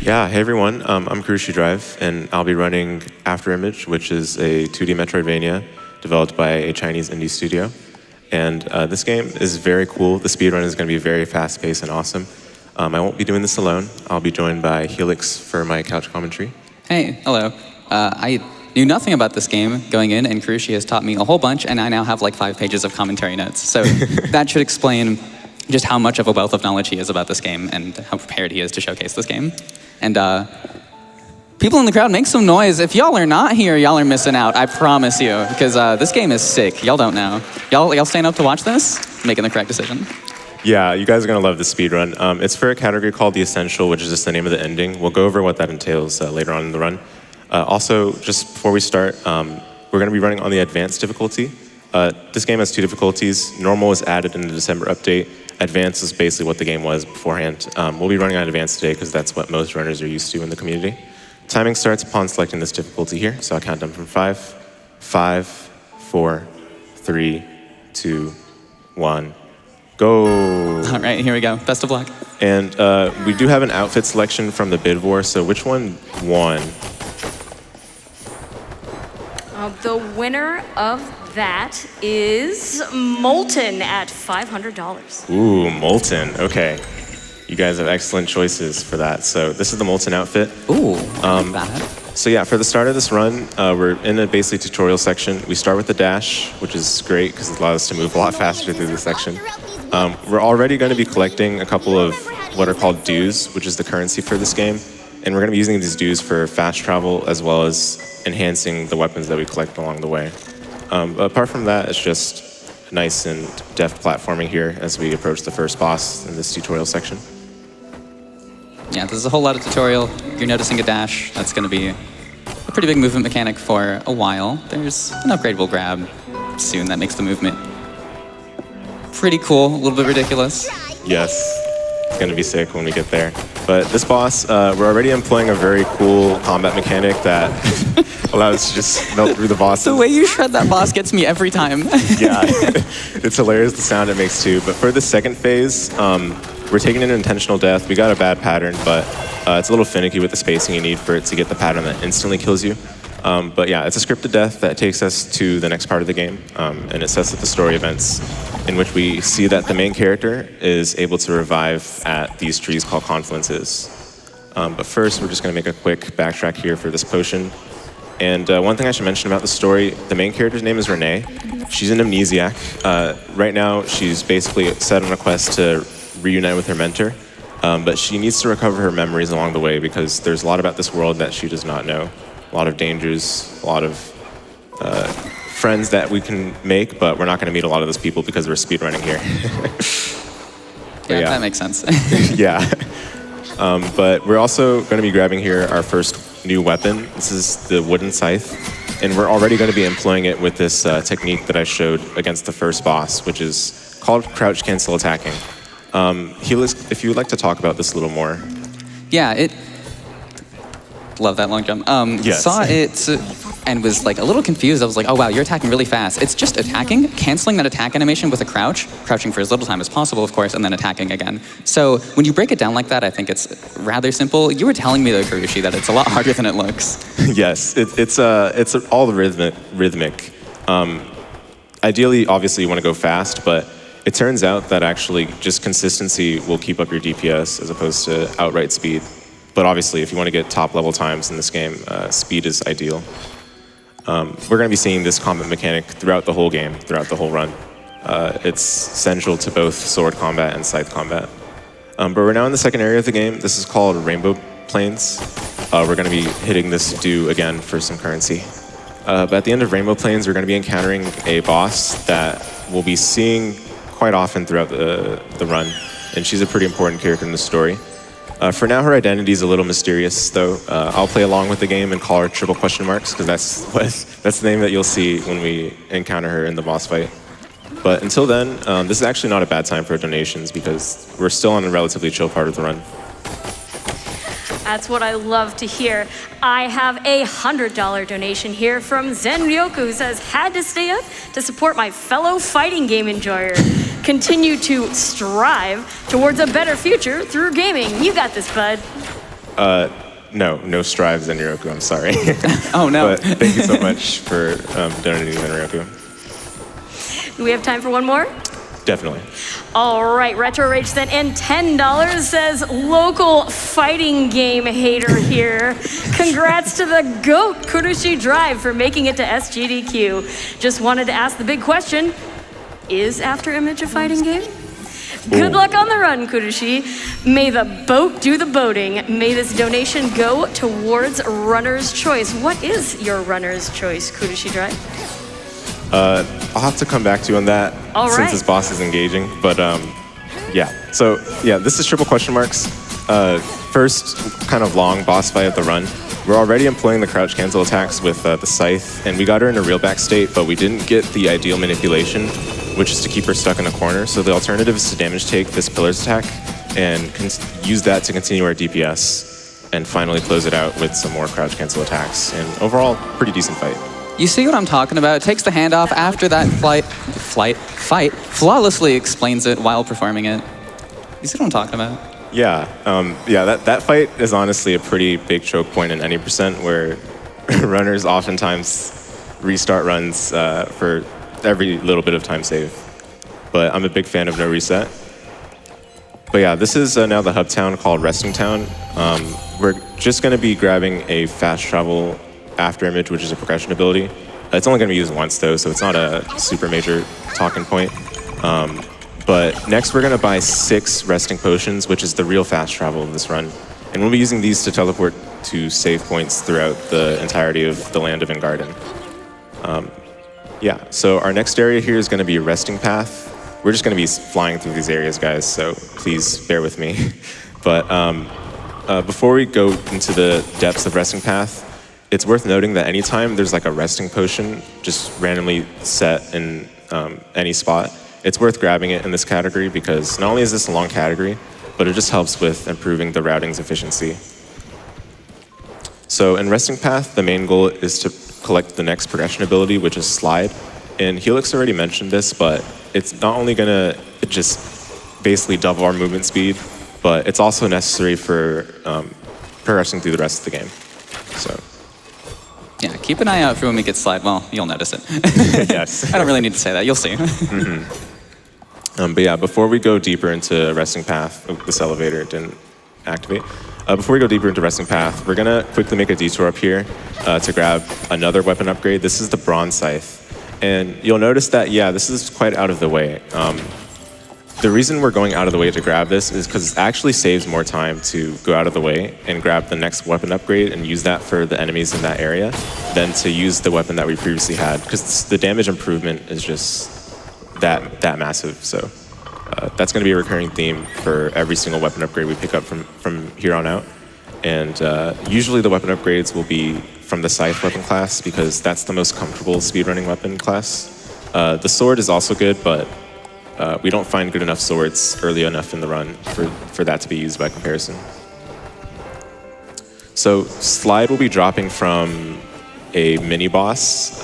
Yeah, hey everyone, I'm Kurushi Drive, and I'll be running Afterimage, which is a 2D Metroidvania developed by a Chinese indie studio. And this game is very cool. The speedrun is going to be very fast-paced and awesome. I won't be doing this alone. I'll be joined by Helix for my couch commentary. Hey, hello. I knew nothing about this game going in, and Kurushi has taught me a whole bunch, and I now have like 5 pages of commentary notes. So that should explain just how much of a wealth of knowledge he is about this game and how prepared he is to showcase this game. And people in the crowd, make some noise. If y'all are not here, y'all are missing out, I promise you, because this game is sick. Y'all don't know. Y'all staying up to watch this? Making the correct decision. Yeah, you guys are going to love the speedrun. It's for a category called The Essential, which is just the name of the ending. We'll go over what that entails later on in the run. Also, just before we start, we're going to be running on the advanced difficulty. This game has 2 difficulties. Normal was added in the December update. Advanced is basically what the game was beforehand. We'll be running on advanced today because that's what most runners are used to in the community. Timing starts upon selecting this difficulty here, so I'll count down from 5. 5, 4, 3, 2, 1, go. All right, here we go. Best of luck. And we do have an outfit selection from the bid war, so which one won? The winner of that is Molten at $500. Ooh, Molten, okay. You guys have excellent choices for that. So this is the Molten outfit. Ooh, I like that. So yeah, for the start of this run, we're in a basically tutorial section. We start with the dash, which is great because it allows us to move a lot faster through this section. We're already going to be collecting a couple of what are called dues, which is the currency for this game. And we're going to be using these dues for fast travel as well as enhancing the weapons that we collect along the way. But apart from that, it's just nice and deft platforming here as we approach the first boss in this tutorial section. Yeah, this is a whole lot of tutorial. You're noticing a dash. That's going to be a pretty big movement mechanic for a while. There's an upgrade we'll grab soon that makes the movement pretty cool, a little bit ridiculous. Yes, it's going to be sick when we get there. But this boss, we're already employing a very cool combat mechanic that allows us to just melt through the bosses. The way you shred that boss gets me every time. Yeah, it's hilarious the sound it makes too. But for the second phase, we're taking an intentional death. We got a bad pattern, but it's a little finicky with the spacing you need for it to get the pattern that instantly kills you. But yeah, it's a scripted death that takes us to the next part of the game, and it sets up the story events in which we see that the main character is able to revive at these trees called confluences. But first, we're just going to make a quick backtrack here for this potion. And one thing I should mention about the story, the main character's name is Renee. She's an amnesiac. Right now, she's basically set on a quest to reunite with her mentor, but she needs to recover her memories along the way because there's a lot about this world that she does not know. A lot of dangers, a lot of friends that we can make, but we're not going to meet a lot of those people because we're speedrunning here. Yeah, that makes sense. Yeah. But we're also going to be grabbing here our first new weapon. This is the wooden scythe, and we're already going to be employing it with this technique that I showed against the first boss, which is called crouch cancel attacking. Helix, if you would like to talk about this a little more. Yeah, love that long jump. Yes. Saw it and was like a little confused. I was like, oh wow, you're attacking really fast. It's just attacking, canceling that attack animation with a crouch, crouching for as little time as possible, of course, and then attacking again. So when you break it down like that, I think it's rather simple. You were telling me though, Kurushi, that it's a lot harder than it looks. Yes, it's all rhythmic. Ideally, obviously, you want to go fast, but it turns out that actually just consistency will keep up your DPS as opposed to outright speed. But obviously, if you want to get top level times in this game, speed is ideal. We're going to be seeing this combat mechanic throughout the whole game, throughout the whole run. It's central to both sword combat and scythe combat. But we're now in the second area of the game. This is called Rainbow Plains. We're going to be hitting this due again for some currency. But at the end of Rainbow Plains, we're going to be encountering a boss that we'll be seeing quite often throughout the run, and she's a pretty important character in the story. For now, her identity is a little mysterious, though. I'll play along with the game and call her triple question marks, because that's the name that you'll see when we encounter her in the boss fight. But until then, this is actually not a bad time for donations, because we're still on a relatively chill part of the run. That's what I love to hear. I have a $100 donation here from Zenryoku, who says, had to stay up to support my fellow fighting game enjoyer. Continue to strive towards a better future through gaming. You got this, bud. No strives in Zenryoku, I'm sorry. Oh, no. But thank you so much for donating Zenryoku. Do we have time for one more? Definitely. All right, Retro Rage sent in $10, says local fighting game hater here. Congrats to the GOAT, Kurushi Drive, for making it to SGDQ. Just wanted to ask the big question, is Afterimage a fighting game? Good luck on the run, Kurushi. May the boat do the boating. May this donation go towards Runner's Choice. What is your Runner's Choice, Kurushi Drive? I'll have to come back to you on that All right. since this boss is engaging. But yeah. So yeah, this is triple question marks. First kind of long boss fight of the run. We're already employing the crouch cancel attacks with the scythe, and we got her in a real back state, but we didn't get the ideal manipulation, which is to keep her stuck in a corner. So the alternative is to damage take this pillar's attack and use that to continue our DPS and finally close it out with some more crouch cancel attacks. And overall, pretty decent fight. You see what I'm talking about? It takes the handoff after that fight, flawlessly explains it while performing it. You see what I'm talking about? Yeah, that fight is honestly a pretty big choke point in any percent where runners oftentimes restart runs for every little bit of time save. But I'm a big fan of no reset. But yeah, this is now the hub town called Resting Town. We're just going to be grabbing a fast travel Afterimage, which is a progression ability. It's only going to be used once though, so it's not a super major talking point. But next we're going to buy 6 resting potions, which is the real fast travel of this run. And we'll be using these to teleport to save points throughout the entirety of the land of Ingarden. Yeah, so our next area here is going to be a resting path. We're just going to be flying through these areas, guys, so please bear with me. But before we go into the depths of resting path, it's worth noting that anytime there's like a resting potion just randomly set in any spot, it's worth grabbing it in this category because not only is this a long category, but it just helps with improving the routing's efficiency. So in Resting Path, the main goal is to collect the next progression ability, which is Slide. And Helix already mentioned this, but it's not only gonna just basically double our movement speed, but it's also necessary for progressing through the rest of the game. So. Yeah, keep an eye out for when we get Slide. Well, you'll notice it. Yes. I don't really need to say that. You'll see. But yeah, before we go deeper into Resting Path, this elevator didn't activate. Before we go deeper into Resting Path, we're gonna quickly make a detour up here to grab another weapon upgrade. This is the Bronze Scythe. And you'll notice that, yeah, this is quite out of the way. The reason we're going out of the way to grab this is because it actually saves more time to go out of the way and grab the next weapon upgrade and use that for the enemies in that area than to use the weapon that we previously had, because the damage improvement is just that massive. So that's going to be a recurring theme for every single weapon upgrade we pick up from here on out. And usually the weapon upgrades will be from the Scythe weapon class because that's the most comfortable speedrunning weapon class. The sword is also good, but we don't find good enough swords early enough in the run for that to be used by comparison. So Slide will be dropping from a mini-boss.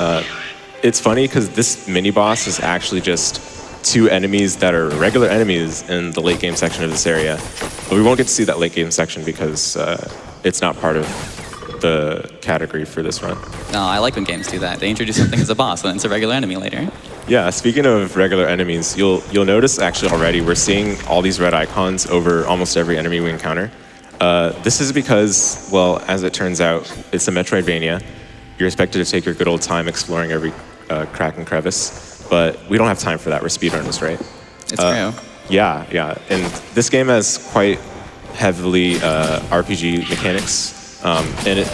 It's funny because this mini-boss is actually just 2 enemies that are regular enemies in the late game section of this area. But we won't get to see that late game section because it's not part of the category for this run. No, I like when games do that. They introduce something as a boss and it's a regular enemy later. Yeah, speaking of regular enemies, you'll notice actually already we're seeing all these red icons over almost every enemy we encounter. This is because, well, as it turns out, it's a Metroidvania. You're expected to take your good old time exploring every crack and crevice, but we don't have time for that. We're speedrunners, right? It's true. Yeah. And this game has quite heavily RPG mechanics, and it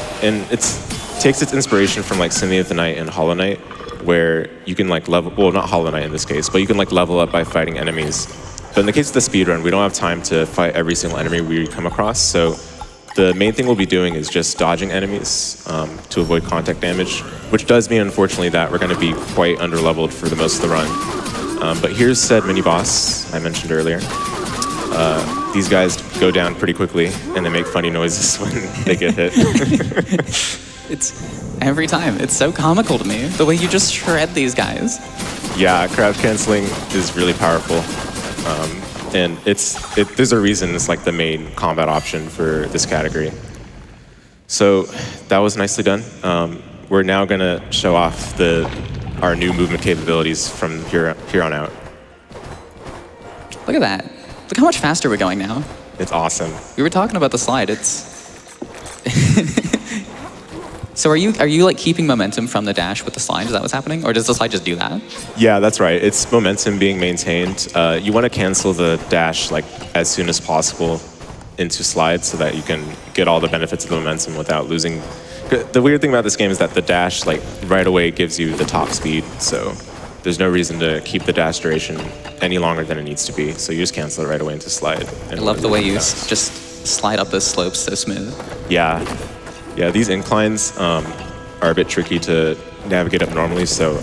takes its inspiration from like Symphony of the Night and Hollow Knight, where you can like level, well, not Hollow Knight in this case, but you can like level up by fighting enemies. But in the case of the speedrun, we don't have time to fight every single enemy we come across, so the main thing we'll be doing is just dodging enemies to avoid contact damage, which does mean, unfortunately, that we're going to be quite underleveled for the most of the run. But here's said mini-boss I mentioned earlier. These guys go down pretty quickly, and they make funny noises when they get hit. It's every time. It's so comical to me, the way you just shred these guys. Yeah, crouch canceling is really powerful. And there's a reason it's like the main combat option for this category. So that was nicely done. We're now going to show off our new movement capabilities from here on out. Look at that. Look how much faster we're going now. It's awesome. We were talking about the slide. It's So are you like keeping momentum from the dash with the slide? Is that what's happening? Or does the slide just do that? Yeah, that's right. It's momentum being maintained. You want to cancel the dash like as soon as possible into slide so that you can get all the benefits of the momentum without losing. The weird thing about this game is that the dash like right away gives you the top speed, so there's no reason to keep the dash duration any longer than it needs to be. So you just cancel it right away into slide. I love the way you just slide up those slopes so smooth. Yeah. Yeah, these inclines are a bit tricky to navigate up normally, so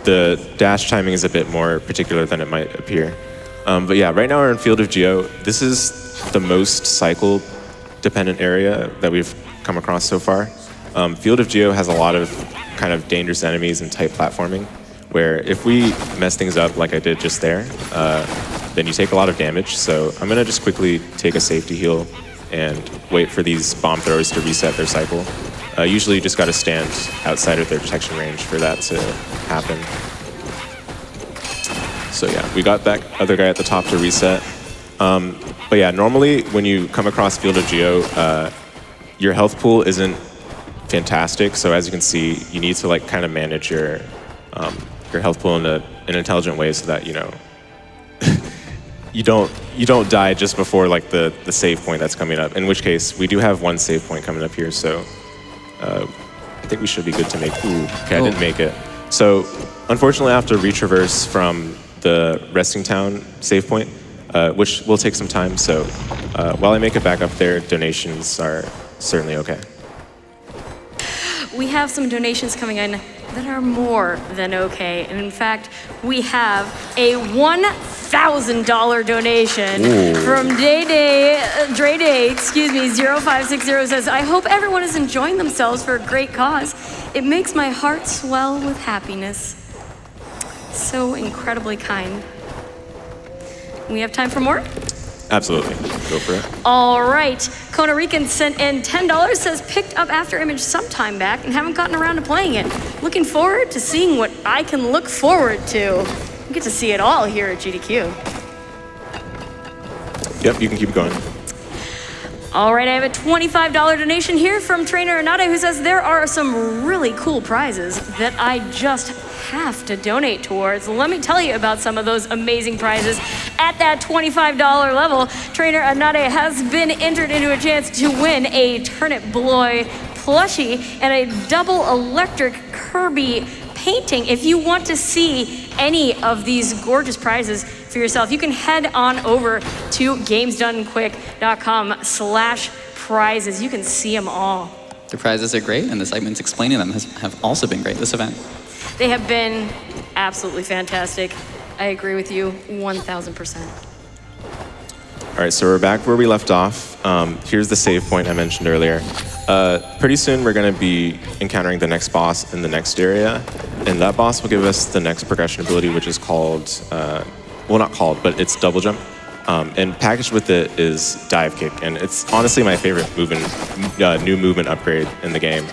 the dash timing is a bit more particular than it might appear. But yeah, right now we're in Field of Geo. This is the most cycle-dependent area that we've come across so far. Field of Geo has a lot of kind of dangerous enemies and tight platforming, where if we mess things up like I did just there, then you take a lot of damage. So I'm gonna just quickly take a safety heal and wait for these bomb throwers to reset their cycle. Usually you just gotta stand outside of their detection range for that to happen. So yeah, we got that other guy at the top to reset. But yeah, normally when you come across Field of Geo, your health pool isn't fantastic. So as you can see, you need to like kind of manage your health pool in an intelligent way so that, you know, you don't die just before like the save point that's coming up. In which case, we do have one save point coming up here, so I think we should be good to make. Ooh, okay, I didn't make it. So unfortunately, I have to retraverse from the resting town save point, which will take some time. So while I make it back up there, donations are certainly okay. We have some donations coming in that are more than okay. And in fact, we have a $1,000 donation from Dre Day, 0560 says, I hope everyone is enjoying themselves for a great cause. It makes my heart swell with happiness. So incredibly kind. We have time for more? Absolutely. Go for it. All right. Kona Rican sent in $10, says picked up Afterimage sometime back and haven't gotten around to playing it. Looking forward to seeing what I can look forward to. We get to see it all here at GDQ. Yep, you can keep going. All right, I have a $25 donation here from Trainer Anade, who says there are some really cool prizes that I just have to donate towards. Let me tell you about some of those amazing prizes. At that $25 level, Trainer Anade has been entered into a chance to win a Turnip Bloy plushie and a double electric Kirby painting. If you want to see any of these gorgeous prizes for yourself, you can head on over to gamesdonequick.com/prizes. You can see them all. The prizes are great, and the segments explaining them have also been great this event. They have been absolutely fantastic. I agree with you 1,000%. All right, so we're back where we left off. Here's the save point I mentioned earlier. Pretty soon we're going to be encountering the next boss in the next area, and that boss will give us the next progression ability, which is called, well, not called, but it's double jump. And packaged with it is dive kick, and it's honestly my favorite new movement upgrade in the game.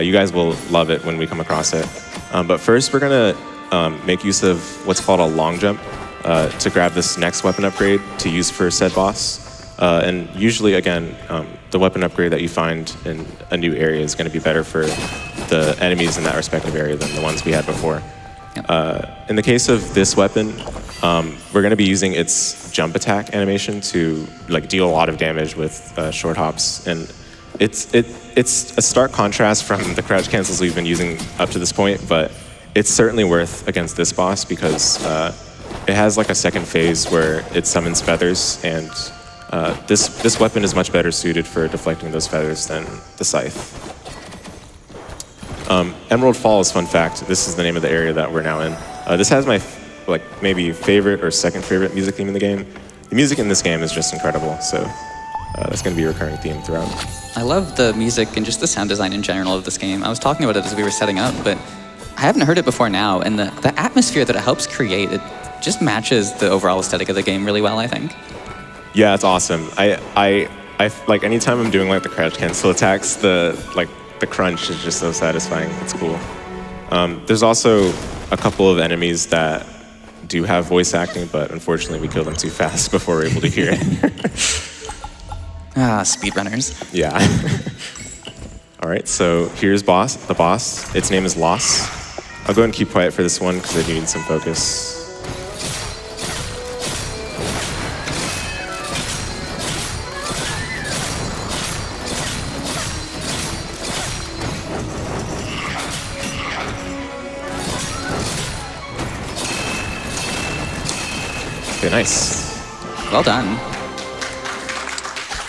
You guys will love it when we come across it. But first, we're going to make use of what's called a long jump to grab this next weapon upgrade to use for said boss. And usually, again, the weapon upgrade that you find in a new area is going to be better for the enemies in that respective area than the ones we had before. Yep. In the case of this weapon, we're going to be using its jump attack animation to like deal a lot of damage with short hops, and it's a stark contrast from the crouch cancels we've been using up to this point, but it's certainly worth against this boss because it has like a second phase where it summons feathers, and this weapon is much better suited for deflecting those feathers than the scythe. Emerald Falls, fun fact, this is the name of the area that we're now in. This has my maybe favorite or second favorite music theme in the game. The music in this game is just incredible, so that's going to be a recurring theme throughout. I love the music and just the sound design in general of this game. I was talking about it as we were setting up, but I haven't heard it before now, and the atmosphere that it helps create, it just matches the overall aesthetic of the game really well, I think. Yeah, it's awesome. I like anytime I'm doing like the crouch cancel attacks, the crunch is just so satisfying. It's cool. There's also a couple of enemies that do have voice acting, but unfortunately we kill them too fast before we're able to hear it. Speedrunners. Yeah. All right, so here's the boss. Its name is Loss. I'll go ahead and keep quiet for this one because I do need some focus. Okay, nice. Well done.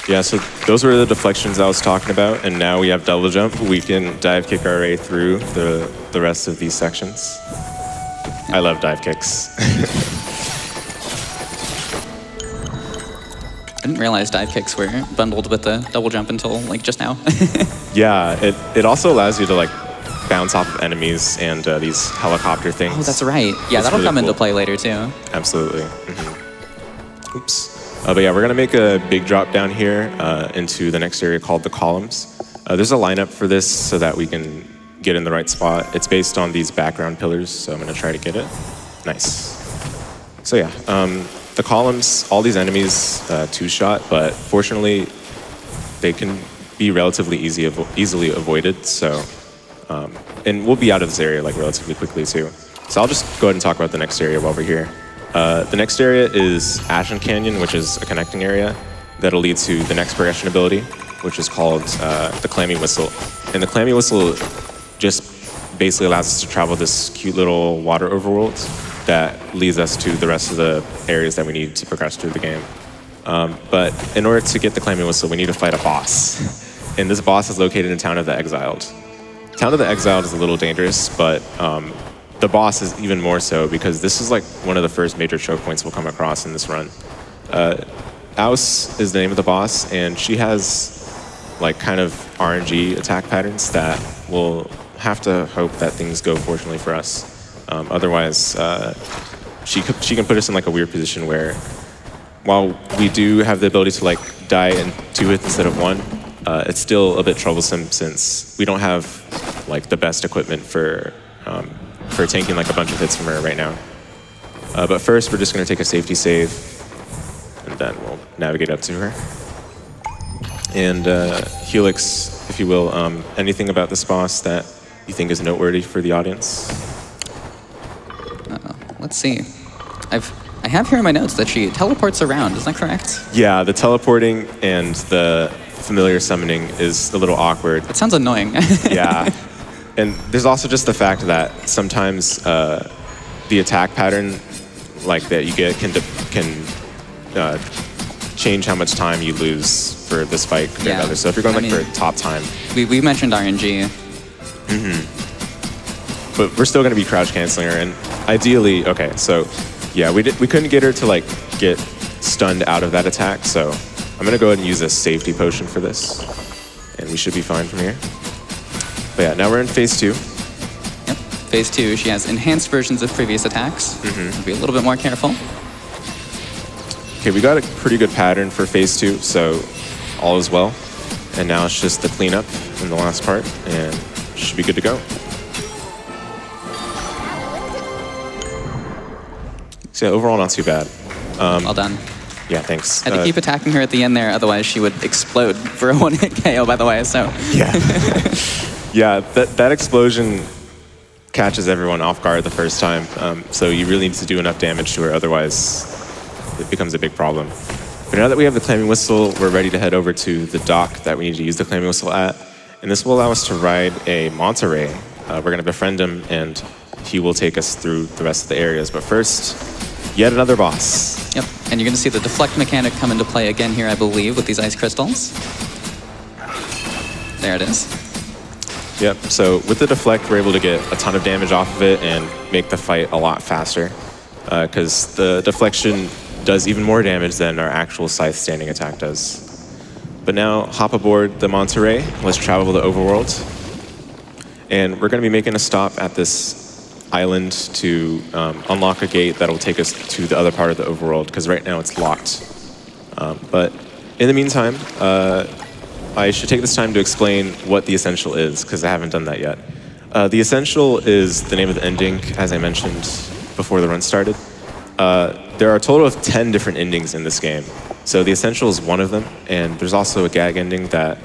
Yeah, so those were the deflections I was talking about, and now we have double jump. We can dive kick our way through the rest of these sections. I love dive kicks. I didn't realize dive kicks were bundled with the double jump until like just now. Yeah, it also allows you to like bounce off of enemies and these helicopter things. Oh, that's right. Yeah, that'll really come into cool. play later too. Absolutely. Oops. But yeah, we're gonna make a big drop down here into the next area called the columns. There's a lineup for this so that we can get in the right spot. It's based on these background pillars, so I'm gonna try to get it. Nice. So yeah, the columns, all these enemies, two-shot, but fortunately, they can be relatively easily avoided. So, and we'll be out of this area like relatively quickly too. So I'll just go ahead and talk about the next area while we're here. The next area is Ashen Canyon, which is a connecting area that'll lead to the next progression ability, which is called the Clammy Whistle. And the Clammy Whistle just basically allows us to travel this cute little water overworld that leads us to the rest of the areas that we need to progress through the game. But in order to get the Clammy Whistle, we need to fight a boss. And this boss is located in Town of the Exiled. Town of the Exiled is a little dangerous, but the boss is even more so because this is like one of the first major choke points we'll come across in this run. Aus is the name of the boss, and she has like kind of RNG attack patterns that we'll have to hope that things go fortunately for us. Otherwise, she can put us in like a weird position where while we do have the ability to like die in 2 hits instead of 1, it's still a bit troublesome since we don't have like the best equipment for tanking like a bunch of hits from her right now. But first, we're just going to take a safety save, and then we'll navigate up to her. And Helix, if you will, anything about this boss that you think is noteworthy for the audience? Let's see. I have here in my notes that she teleports around. Is that correct? Yeah, the teleporting and the familiar summoning is a little awkward. It sounds annoying. Yeah. And there's also just the fact that sometimes the attack pattern like that you get can change how much time you lose for this fight compared to others. So if you're going for top time. We mentioned RNG. But we're still going to be crouch canceling her, and ideally, okay, so yeah, we couldn't get her to like get stunned out of that attack, so I'm going to go ahead and use a safety potion for this, and we should be fine from here. But yeah, now we're in phase 2. Yep. Phase 2, she has enhanced versions of previous attacks. Be a little bit more careful. Okay, we got a pretty good pattern for phase 2, so all is well. And now it's just the cleanup in the last part, and should be good to go. So yeah, overall, not too bad. Well done. Yeah, thanks. Had to keep attacking her at the end there, otherwise she would explode for a 1-hit KO, by the way, so. Yeah. Yeah, that explosion catches everyone off guard the first time, so you really need to do enough damage to her, otherwise it becomes a big problem. But now that we have the Clammy Whistle, we're ready to head over to the dock that we need to use the Clammy Whistle at, and this will allow us to ride a manta ray. We're going to befriend him, and he will take us through the rest of the areas. But first, yet another boss. Yep, and you're going to see the deflect mechanic come into play again here, I believe, with these ice crystals. There it is. Yep, so with the deflect, we're able to get a ton of damage off of it and make the fight a lot faster, because the deflection does even more damage than our actual scythe standing attack does. But now, hop aboard the manta ray. Let's travel the overworld. And we're going to be making a stop at this island to unlock a gate that'll take us to the other part of the overworld, because right now it's locked. But In the meantime, I should take this time to explain what the Essential is, because I haven't done that yet. The Essential is the name of the ending, as I mentioned before the run started. There are a total of 10 different endings in this game. So the Essential is one of them, and there's also a gag ending that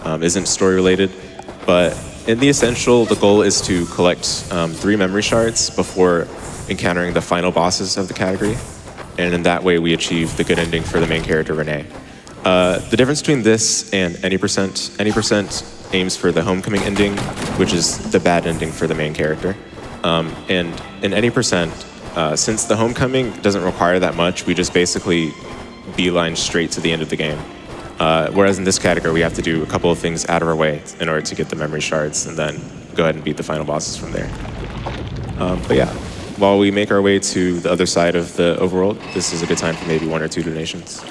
isn't story-related. But in the Essential, the goal is to collect 3 memory shards before encountering the final bosses of the category. And in that way, we achieve the good ending for the main character, Renee. The difference between this and any percent aims for the homecoming ending, which is the bad ending for the main character. And in any percent, since the homecoming doesn't require that much, we just basically beeline straight to the end of the game. Whereas in this category, we have to do a couple of things out of our way in order to get the memory shards and then go ahead and beat the final bosses from there. But yeah, while we make our way to the other side of the overworld, this is a good time for maybe 1 or 2 donations.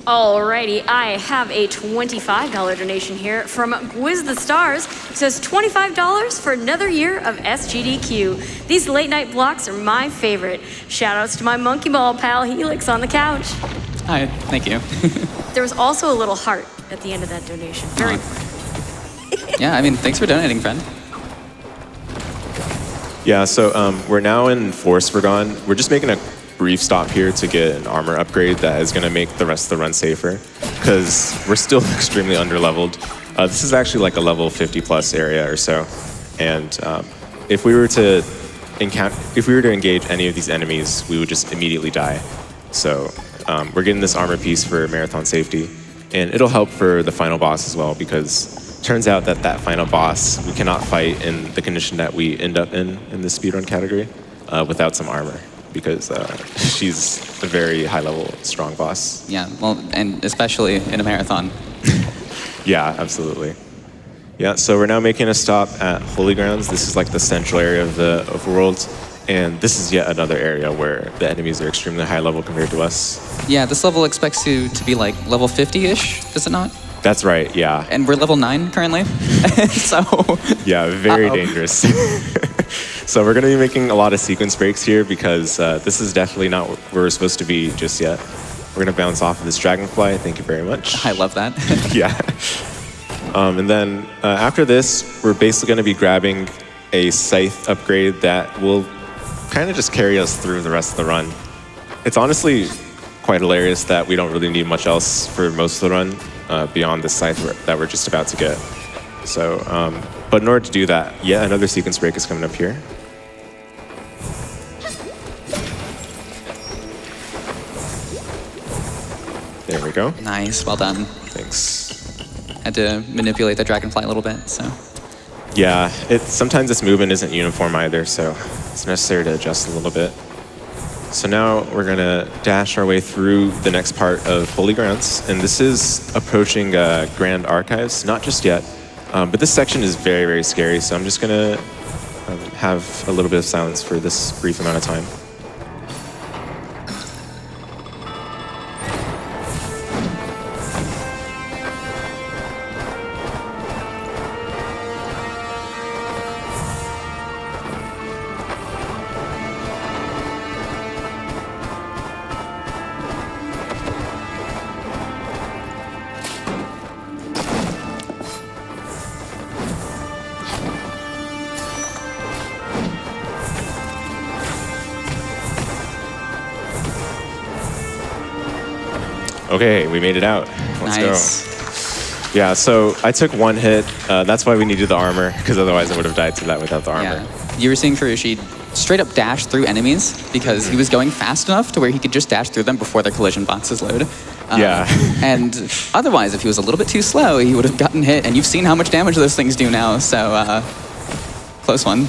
Alrighty, I have a $25 donation here from Gwiz the Stars. It says $25 for another year of SGDQ. These late night blocks are my favorite. Shoutouts to my monkey ball pal Helix on the couch. Hi, thank you. There was also a little heart at the end of that donation. Very Yeah, I mean, thanks for donating, friend. Yeah, so we're now in Forest Forgone. We're just making a brief stop here to get an armor upgrade that is going to make the rest of the run safer, because we're still extremely underleveled. This is actually like a level 50 plus area or so, and if we were to engage any of these enemies, we would just immediately die. So we're getting this armor piece for marathon safety, and it'll help for the final boss as well, because it turns out that that final boss we cannot fight in the condition that we end up in the speedrun category without some armor, because she's a very high-level, strong boss. Yeah, well, and especially in a marathon. Yeah, absolutely. Yeah, so we're now making a stop at Holy Grounds. This is like the central area of the overworld, and this is yet another area where the enemies are extremely high level compared to us. Yeah, this level expects you to be like level 50-ish, does it not? That's right, yeah. And we're level 9 currently, so... Yeah, very dangerous. So we're going to be making a lot of sequence breaks here, because this is definitely not where we're supposed to be just yet. We're going to bounce off of this dragonfly. Thank you very much. I love that. Yeah. And then after this, we're basically going to be grabbing a scythe upgrade that will kind of just carry us through the rest of the run. It's honestly quite hilarious that we don't really need much else for most of the run beyond the scythe that we're just about to get. So, but in order to do that, yet another sequence break is coming up here. There we go. Nice, well done. Thanks. Had to manipulate the dragonfly a little bit, so... Yeah, sometimes its movement isn't uniform either, so it's necessary to adjust a little bit. So now we're gonna dash our way through the next part of Holy Grounds, and this is approaching Grand Archives, not just yet, but this section is very, very scary, so I'm just gonna have a little bit of silence for this brief amount of time. Okay, we made it out. Let's go. Yeah, so I took 1 hit. That's why we needed the armor, because otherwise I would have died to that without the armor. Yeah. You were seeing Furushi straight up dash through enemies because he was going fast enough to where he could just dash through them before their collision boxes load. Yeah. And otherwise, if he was a little bit too slow, he would have gotten hit. And you've seen how much damage those things do now, so close one.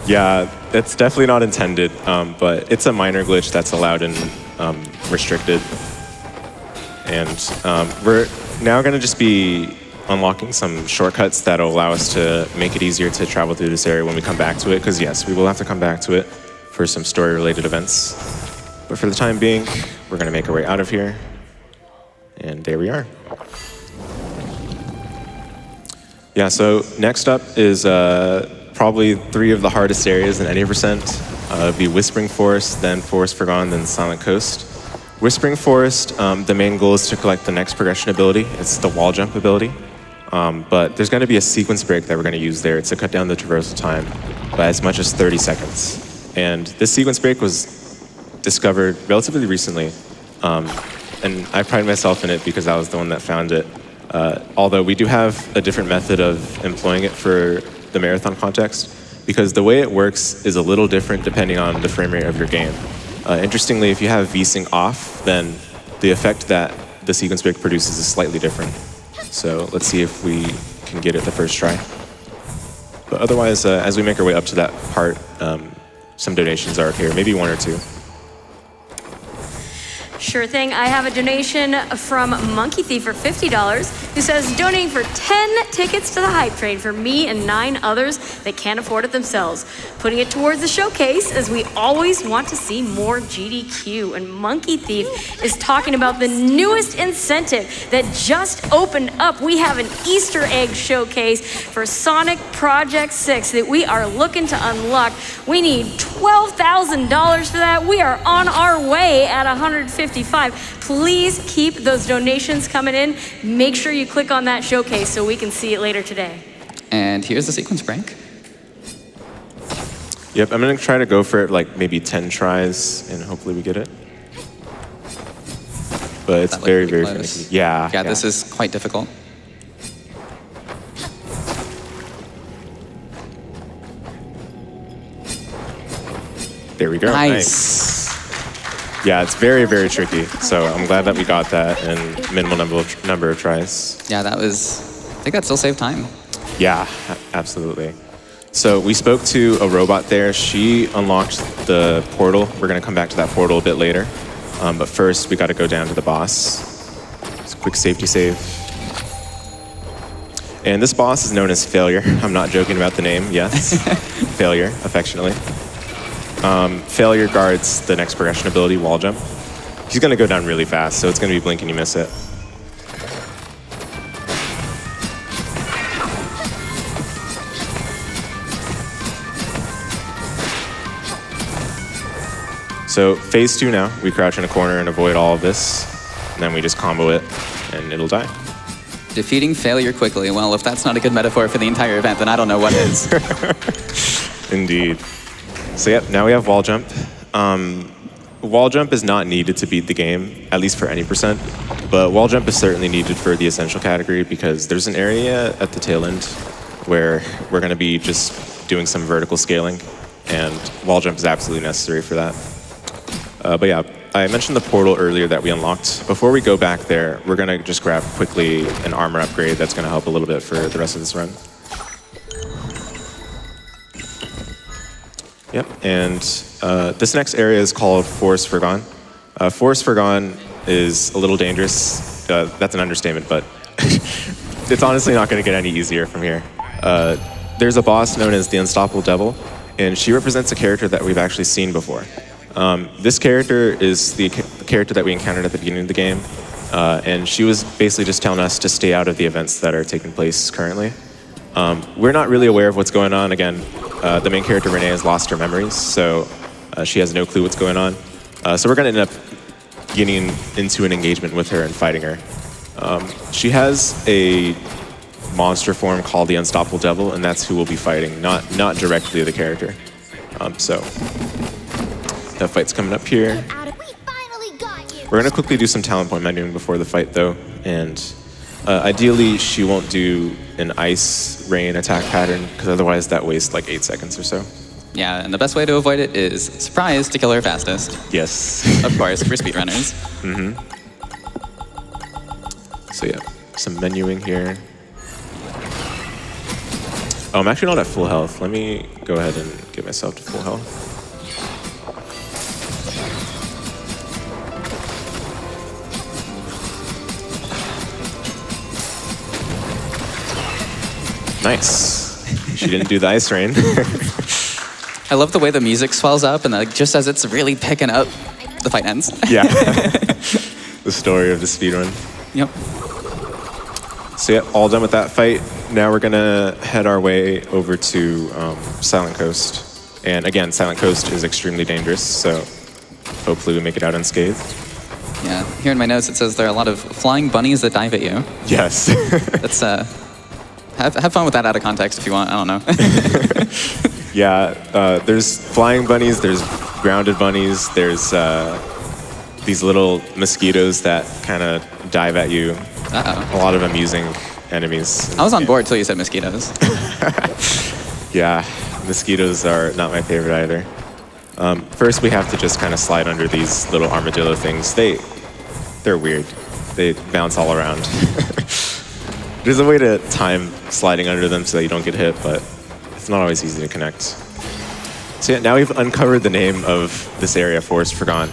Yeah, it's definitely not intended, but it's a minor glitch that's allowed and restricted. And we're now going to just be unlocking some shortcuts that'll allow us to make it easier to travel through this area when we come back to it, because yes, we will have to come back to it for some story-related events. But for the time being, we're going to make our way out of here. And there we are. Yeah, so next up is probably 3 of the hardest areas in any percent. It'd be Whispering Forest, then Forest Forgone, then Silent Coast. Whispering Forest, the main goal is to collect the next progression ability. It's the wall jump ability. But there's going to be a sequence break that we're going to use there to cut down the traversal time by as much as 30 seconds. And this sequence break was discovered relatively recently. And I pride myself in it because I was the one that found it. Although we do have a different method of employing it for the marathon context, because the way it works is a little different depending on the frame rate of your game. Interestingly, if you have VSync off, then the effect that the sequence break produces is slightly different. So let's see if we can get it the first try. But otherwise, as we make our way up to that part, some donations are here, maybe one or two. Sure thing. I have a donation from Monkey Thief for $50 who says, donating for 10 tickets to the hype train for me and 9 others that can't afford it themselves. Putting it towards the showcase as we always want to see more GDQ. And Monkey Thief is talking about the newest incentive that just opened up. We have an Easter egg showcase for Sonic Project 6 that we are looking to unlock. We need $12,000 for that. We are on our way at 155. Please keep those donations coming in. Make sure you click on that showcase so we can see it later today. And here's the sequence break. Yep, I'm going to try to go for it like maybe 10 tries, and hopefully we get it. But it's very, very finicky. Yeah. Yeah, this is quite difficult. There we go. Nice. Yeah, it's very, very tricky. So I'm glad that we got that in minimal number of tries. Yeah, I think that still saved time. Yeah, absolutely. So we spoke to a robot there. She unlocked the portal. We're going to come back to that portal a bit later. But first, we got to go down to the boss. It's a quick safety save. And this boss is known as Failure. I'm not joking about the name. Yes, Failure, affectionately. Failure guards the next progression ability, wall jump. He's going to go down really fast, so it's going to be blink and you miss it. So phase 2 now, we crouch in a corner and avoid all of this, and then we just combo it, and it'll die. Defeating Failure quickly. Well, if that's not a good metaphor for the entire event, then I don't know what is. Indeed. So yep, now we have wall jump. Wall jump is not needed to beat the game, at least for any percent, but wall jump is certainly needed for the essential category because there's an area at the tail end where we're going to be just doing some vertical scaling, and wall jump is absolutely necessary for that. But yeah, I mentioned the portal earlier that we unlocked. Before we go back there, we're going to just grab quickly an armor upgrade that's going to help a little bit for the rest of this run. Yep, and this next area is called Forest Forgone. Forest Forgone is a little dangerous. That's an understatement, but it's honestly not going to get any easier from here. There's a boss known as the Unstoppable Devil, and she represents a character that we've actually seen before. This character is the character that we encountered at the beginning of the game, and she was basically just telling us to stay out of the events that are taking place currently. We're not really aware of what's going on. Again, the main character, Renee, has lost her memories, so she has no clue what's going on. So we're going to end up getting into an engagement with her and fighting her. She has a monster form called the Unstoppable Devil, and that's who we'll be fighting, not directly the character. So that fight's coming up here. We're going to quickly do some talent point menuing before the fight, though, and ideally she won't do an ice rain attack pattern, because otherwise that wastes like 8 seconds or so. Yeah, and the best way to avoid it is surprise to kill her fastest. Yes. Of course, for speedrunners. Mm-hmm. So yeah, some menuing here. Oh, I'm actually not at full health. Let me go ahead and get myself to full health. Nice. She didn't do the ice rain. I love the way the music swells up, and just as it's really picking up, the fight ends. Yeah. The story of the speedrun. Yep. So yeah, all done with that fight. Now we're gonna head our way over to Silent Coast. And again, Silent Coast is extremely dangerous, so hopefully we make it out unscathed. Yeah, here in my notes it says there are a lot of flying bunnies that dive at you. Yes. That's have fun with that out of context if you want. I don't know. Yeah, there's flying bunnies, there's grounded bunnies, there's these little mosquitoes that kind of dive at you. A lot of amusing enemies. I was on board till you said mosquitoes. Yeah, mosquitoes are not my favorite either. First, we have to just kind of slide under these little armadillo things. They're weird. They bounce all around. There's a way to time sliding under them so that you don't get hit, but it's not always easy to connect. So yeah, now we've uncovered the name of this area, Forest Forgone.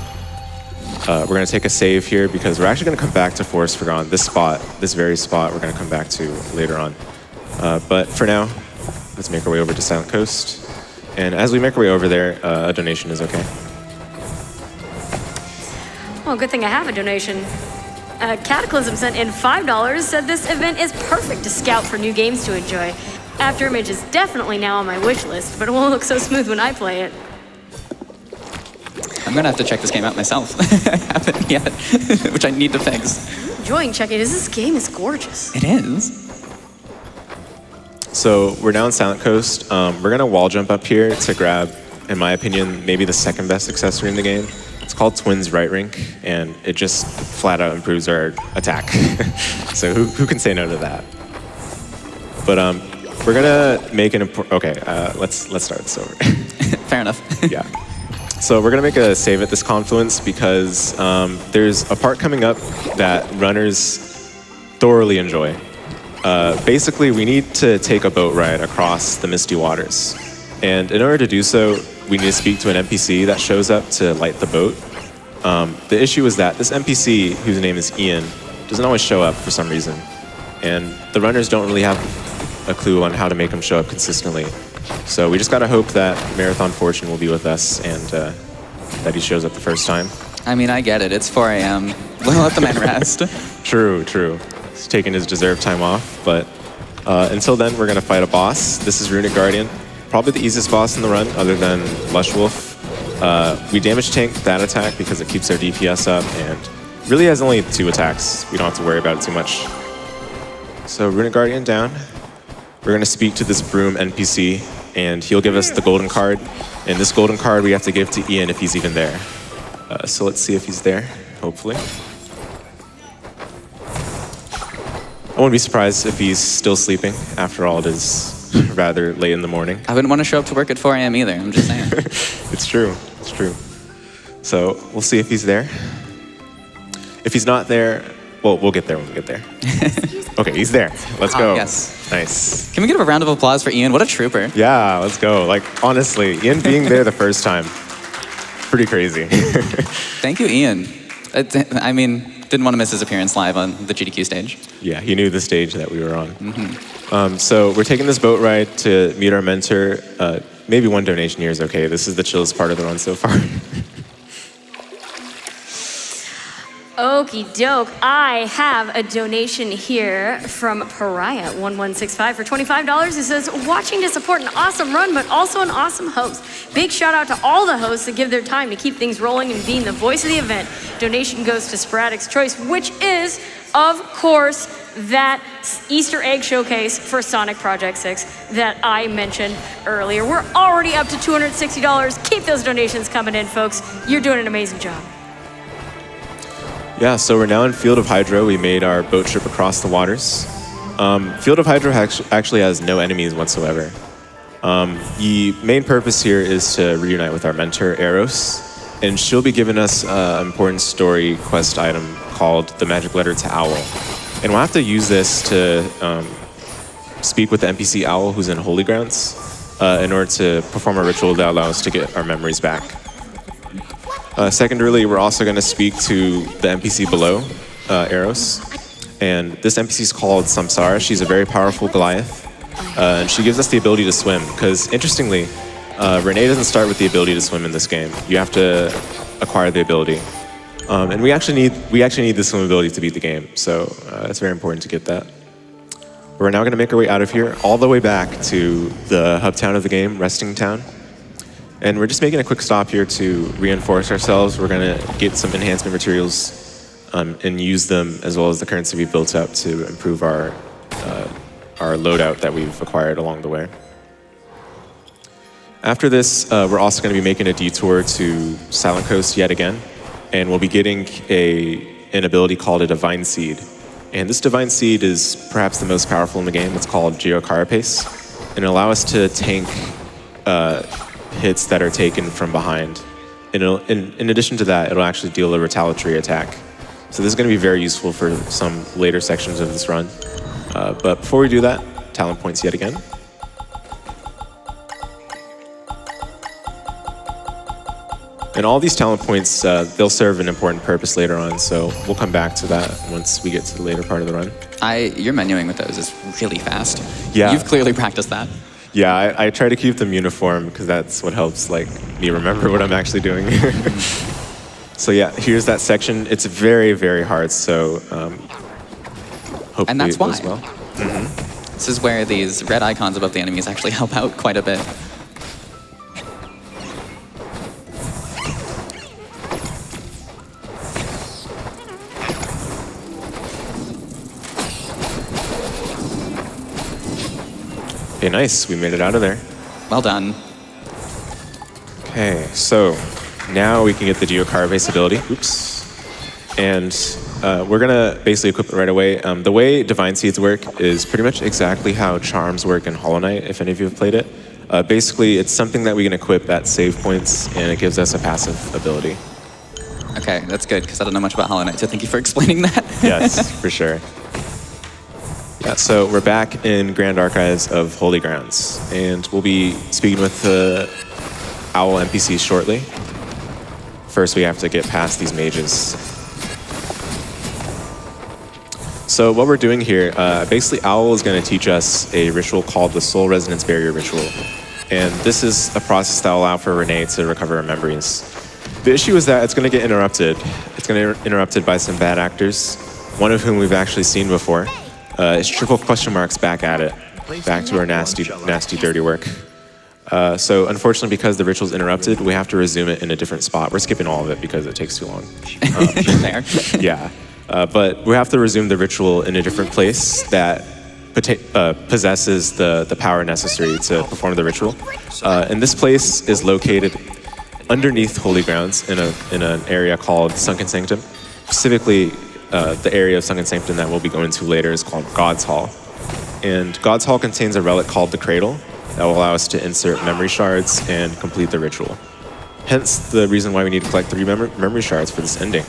We're going to take a save here because we're actually going to come back to Forest Forgone. This very spot, we're going to come back to later on. But for now, let's make our way over to Silent Coast. And as we make our way over there, a donation is okay. Well, good thing I have a donation. Cataclysm sent in $5, said this event is perfect to scout for new games to enjoy. Afterimage is definitely now on my wish list, but it won't look so smooth when I play it. I'm gonna have to check this game out myself. I haven't yet, which I need to fix. I'm enjoying checking it. This game is gorgeous. It is. So we're now in Silent Coast. We're going to wall jump up here to grab, in my opinion, maybe the second best accessory in the game. It's called Twins Right Rink, and it just flat out improves our attack. So who can say no to that? But we're going to make an okay, let's start this over. Fair enough. Yeah. So we're going to make a save at this confluence because there's a part coming up that runners thoroughly enjoy. Basically, we need to take a boat ride across the misty waters. And in order to do so, we need to speak to an NPC that shows up to light the boat. The issue is that this NPC, whose name is Ian, doesn't always show up for some reason. And the runners don't really have a clue on how to make him show up consistently. So we just gotta hope that Marathon Fortune will be with us and that he shows up the first time. I mean, I get it. It's 4 a.m. Let the man rest. True. He's taking his deserved time off, but until then, we're gonna fight a boss. This is Runic Guardian, probably the easiest boss in the run, other than Lush Wolf. We damage tank that attack because it keeps our DPS up, and really has only 2 attacks. We don't have to worry about it too much. So Runic Guardian down. We're gonna speak to this Broom NPC, and he'll give us the golden card. And this golden card we have to give to Ian if he's even there. So let's see if he's there, hopefully. I wouldn't be surprised if he's still sleeping. After all, it is rather late in the morning. I wouldn't want to show up to work at 4 a.m. either. I'm just saying. It's true. So we'll see if he's there. If he's not there, well, we'll get there when we get there. Okay, he's there. Let's go. Yes. Nice. Can we give a round of applause for Ian? What a trooper. Yeah, let's go. Like, honestly, Ian being there the first time, pretty crazy. Thank you, Ian. I mean, didn't want to miss his appearance live on the GDQ stage. Yeah, he knew the stage that we were on. Mm-hmm. So we're taking this boat ride to meet our mentor. Maybe 1 donation here is okay. This is the chillest part of the run so far. Okie doke. I have a donation here from Pariah1165 for $25. It says, watching to support an awesome run, but also an awesome host. Big shout out to all the hosts that give their time to keep things rolling and being the voice of the event. Donation goes to Sporadic's Choice, which is, of course, that Easter egg showcase for Sonic Project 6 that I mentioned earlier. We're already up to $260. Keep those donations coming in, folks. You're doing an amazing job. Yeah, so we're now in Field of Hydro. We made our boat trip across the waters. Field of Hydro actually has no enemies whatsoever. The main purpose here is to reunite with our mentor, Eros, and she'll be giving us an important story quest item called the Magic Letter to Owl. And we'll have to use this to speak with the NPC Owl who's in Holy Grounds in order to perform a ritual that allows us to get our memories back. Secondarily, we're also going to speak to the NPC below, Eros. And this NPC is called Samsara. She's a very powerful Goliath. And she gives us the ability to swim. Because interestingly, Renee doesn't start with the ability to swim in this game. You have to acquire the ability. And we actually need the swim ability to beat the game. So it's very important to get that. We're now going to make our way out of here, all the way back to the hub town of the game, Resting Town. And we're just making a quick stop here to reinforce ourselves. We're going to get some enhancement materials and use them as well as the currency we've built up to improve our loadout that we've acquired along the way. After this, we're also going to be making a detour to Silent Coast yet again, and we'll be getting an ability called a Divine Seed. And this Divine Seed is perhaps the most powerful in the game. It's called Geocarapace, and it'll allow us to tank hits that are taken from behind. And in addition to that, it'll actually deal a retaliatory attack. So this is going to be very useful for some later sections of this run. But before we do that, talent points yet again. And all these talent points, they'll serve an important purpose later on, so we'll come back to that once we get to the later part of the run. Your menuing with those is really fast. Yeah. You've clearly practiced that. Yeah, I try to keep them uniform because that's what helps me remember what I'm actually doing. So yeah, here's that section. It's very, very hard, so hopefully And that's it goes why. well. This is where these red icons above the enemies actually help out quite a bit. Okay, nice. We made it out of there. Well done. Okay, so now we can get the Geocarapace ability. Oops. And we're going to basically equip it right away. The way Divine Seeds work is pretty much exactly how Charms work in Hollow Knight, if any of you have played it. Basically, it's something that we can equip at save points, and it gives us a passive ability. Okay, that's good, because I don't know much about Hollow Knight, so thank you for explaining that. Yes, for sure. Yeah, so we're back in Grand Archives of Holy Grounds, and we'll be speaking with the Owl NPCs shortly. First, we have to get past these mages. So what we're doing here, basically Owl is going to teach us a ritual called the Soul Resonance Barrier Ritual. And this is a process that will allow for Renee to recover her memories. The issue is that it's going to get interrupted. It's going to get interrupted by some bad actors, one of whom we've actually seen before. It's triple question marks back at it, back to our nasty, nasty, dirty work. So unfortunately, because the ritual's interrupted, we have to resume it in a different spot. We're skipping all of it because it takes too long. Fair. Yeah, but we have to resume the ritual in a different place that possesses the power necessary to perform the ritual. And this place is located underneath Holy Grounds in an area called Sunken Sanctum. Specifically, the area of Sunken Sanctum that we'll be going to later is called God's Hall. And God's Hall contains a relic called the Cradle that will allow us to insert memory shards and complete the ritual. Hence the reason why we need to collect 3 memory shards for this ending.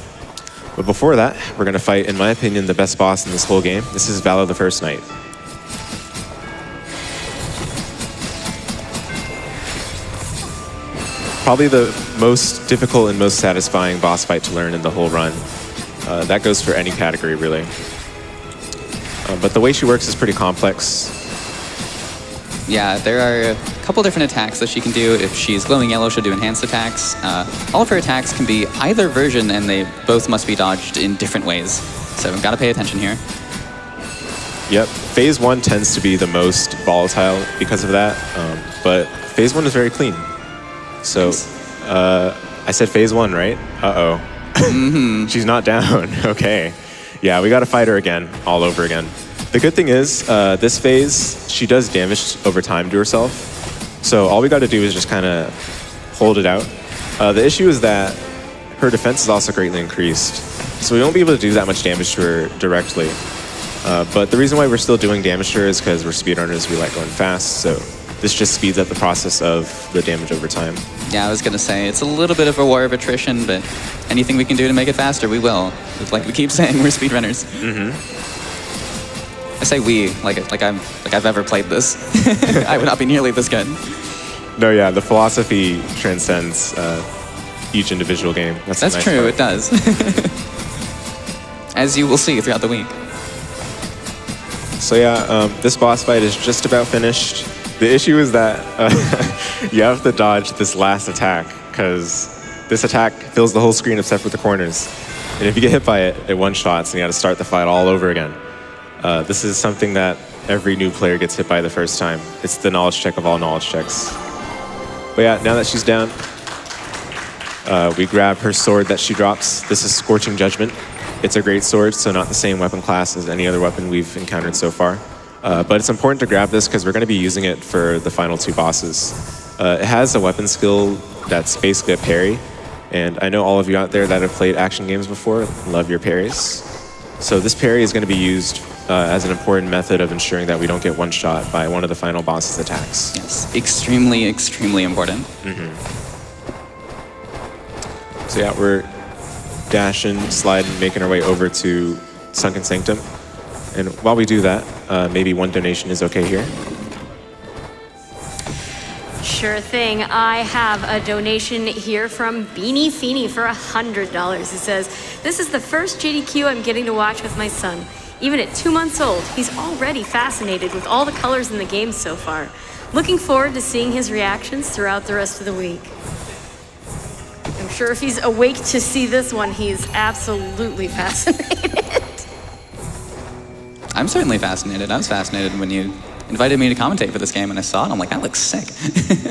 But before that, we're going to fight, in my opinion, the best boss in this whole game. This is Valor the First Knight. Probably the most difficult and most satisfying boss fight to learn in the whole run. That goes for any category, really. But the way she works is pretty complex. Yeah, there are a couple different attacks that she can do. If she's glowing yellow, she'll do enhanced attacks. All of her attacks can be either version, and they both must be dodged in different ways. So we've got to pay attention here. Yep, Phase 1 tends to be the most volatile because of that, but Phase 1 is very clean. So, I said Phase 1, right? Uh-oh. Mm-hmm. She's not down, okay. Yeah, we gotta fight her again, all over again. The good thing is, this phase, she does damage over time to herself. So all we gotta do is just kind of hold it out. The issue is that her defense is also greatly increased. So we won't be able to do that much damage to her directly. But the reason why we're still doing damage to her is because we're speedrunners, we like going fast. So this just speeds up the process of the damage over time. Yeah, I was gonna say, it's a little bit of a war of attrition, but anything we can do to make it faster, we will. Like we keep saying, we're speedrunners. Mm-hmm. I say we, like I've ever played this. I would not be nearly this good. No, yeah, the philosophy transcends each individual game. That's nice true, part. it does. As you will see throughout the week. So yeah, this boss fight is just about finished. The issue is that you have to dodge this last attack, because this attack fills the whole screen except for the corners. And if you get hit by it, it one-shots, and you gotta start the fight all over again. This is something that every new player gets hit by the first time. It's the knowledge check of all knowledge checks. But yeah, now that she's down, we grab her sword that she drops. This is Scorching Judgment. It's a great sword, so not the same weapon class as any other weapon we've encountered so far. But it's important to grab this because we're going to be using it for the final 2 bosses. It has a weapon skill that's basically a parry, and I know all of you out there that have played action games before love your parries. So this parry is going to be used as an important method of ensuring that we don't get one-shot by one of the final boss's attacks. Yes, extremely, extremely important. So yeah, we're dashing, sliding, making our way over to Sunken Sanctum. And while we do that, maybe one donation is okay here. Sure thing. I have a donation here from Beanie Feenie for $100. It says, "This is the first GDQ I'm getting to watch with my son. Even at 2 months old, he's already fascinated with all the colors in the game so far. Looking forward to seeing his reactions throughout the rest of the week." I'm sure if he's awake to see this one, he's absolutely fascinated. I'm certainly fascinated. I was fascinated when you invited me to commentate for this game, and I saw it, and I'm like, that looks sick.